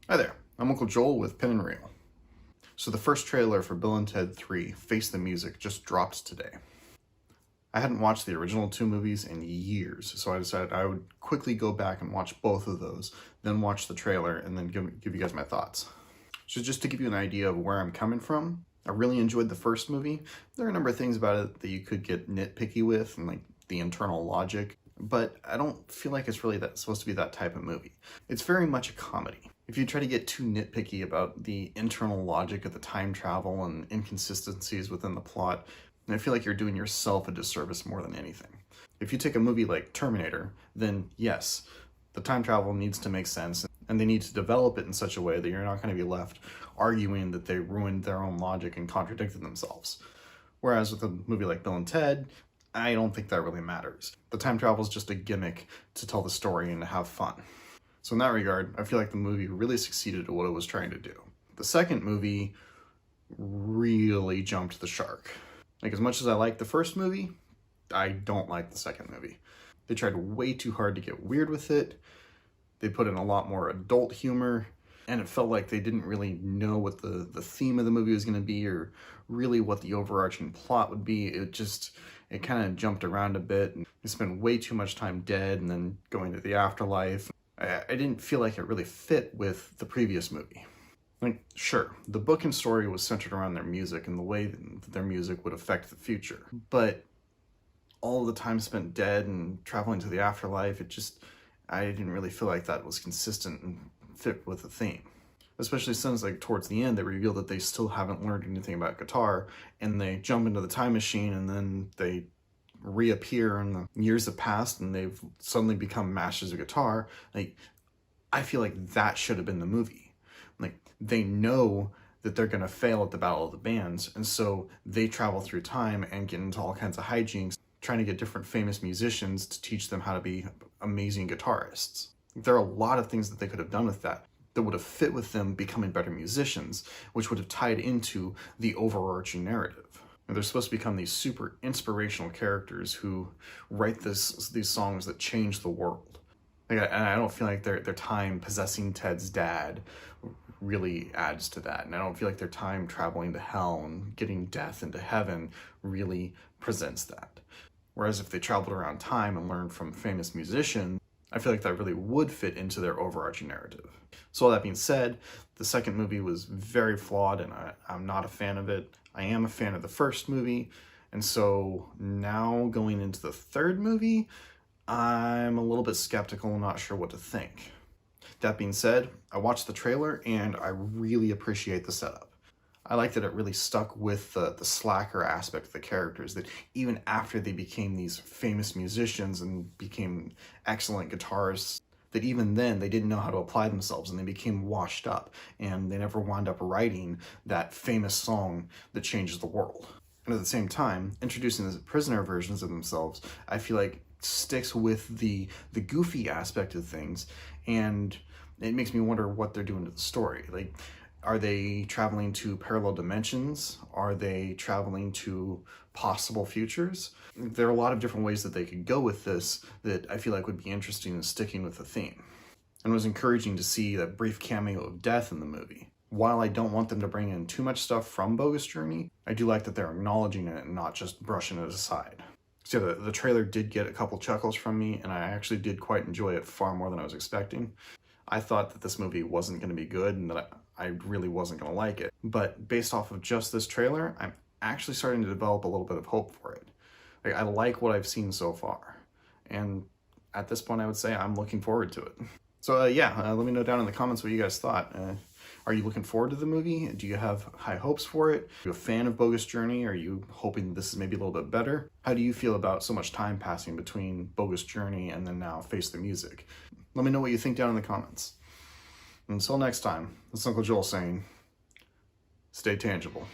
Hi there, I'm Uncle Joel with Pen and Reel. So the first trailer for Bill and Ted 3, Face the Music, just dropped today. I hadn't watched the original two movies in years, so I decided I would quickly go back and watch both of those, then watch the trailer, and then give you guys my thoughts. So just to give you an idea of where I'm coming from, I really enjoyed the first movie. There are a number of things about it that you could get nitpicky with, and like the internal logic, but I don't feel like it's really supposed to be that type of movie. It's very much a comedy. If you try to get too nitpicky about the internal logic of the time travel and inconsistencies within the plot, I feel like you're doing yourself a disservice more than anything. If you take a movie like Terminator, then yes, the time travel needs to make sense, and they need to develop it in such a way that you're not going to be left arguing that they ruined their own logic and contradicted themselves. Whereas with a movie like Bill and Ted, I don't think that really matters. The time travel is just a gimmick to tell the story and to have fun. So in that regard, I feel like the movie really succeeded at what it was trying to do. The second movie really jumped the shark. Like, as much as I like the first movie, I don't like the second movie. They tried way too hard to get weird with it. They put in a lot more adult humor, and it felt like they didn't really know what the theme of the movie was going to be, or really what the overarching plot would be. It kind of jumped around a bit, and they spent way too much time dead and then going to the afterlife. I didn't feel like it really fit with the previous movie. Like, sure, the book and story was centered around their music and the way that their music would affect the future, but all the time spent dead and traveling to the afterlife, I didn't really feel like that was consistent and fit with the theme. Especially since, like, towards the end, they reveal that they still haven't learned anything about guitar, and they jump into the time machine, and then they reappear in the years have passed, and they've suddenly become masters of guitar. Like, I feel like that should have been the movie. Like, they know that they're going to fail at the Battle of the Bands, and so they travel through time and get into all kinds of hijinks, trying to get different famous musicians to teach them how to be amazing guitarists. There are a lot of things that they could have done with that would have fit with them becoming better musicians, which would have tied into the overarching narrative. And they're supposed to become these super inspirational characters who write these songs that change the world. And I don't feel like their time possessing Ted's dad really adds to that. And I don't feel like their time traveling to hell and getting death into heaven really presents that. Whereas if they traveled around time and learned from famous musicians, I feel like that really would fit into their overarching narrative. So all that being said, the second movie was very flawed, and I'm not a fan of it. I am a fan of the first movie, and so now going into the third movie, I'm a little bit skeptical and not sure what to think. That being said, I watched the trailer, and I really appreciate the setup. I like that it really stuck with the slacker aspect of the characters, that even after they became these famous musicians and became excellent guitarists, that even then they didn't know how to apply themselves and they became washed up, and they never wound up writing that famous song that changes the world. And at the same time, introducing the prisoner versions of themselves, I feel like sticks with the goofy aspect of things, and it makes me wonder what they're doing to the story. Like, are they traveling to parallel dimensions? Are they traveling to possible futures? There are a lot of different ways that they could go with this that I feel like would be interesting in sticking with the theme. And it was encouraging to see that brief cameo of death in the movie. While I don't want them to bring in too much stuff from Bogus Journey, I do like that they're acknowledging it and not just brushing it aside. So the trailer did get a couple chuckles from me, and I actually did quite enjoy it far more than I was expecting. I thought that this movie wasn't going to be good and that I really wasn't going to like it. But based off of just this trailer, I'm actually starting to develop a little bit of hope for it. Like, I like what I've seen so far. And at this point, I would say I'm looking forward to it. So let me know down in the comments what you guys thought. Are you looking forward to the movie? Do you have high hopes for it? Are you a fan of Bogus Journey? Are you hoping this is maybe a little bit better? How do you feel about so much time passing between Bogus Journey and then now Face the Music? Let me know what you think down in the comments. Until next time, this is Uncle Joel saying, stay tangible.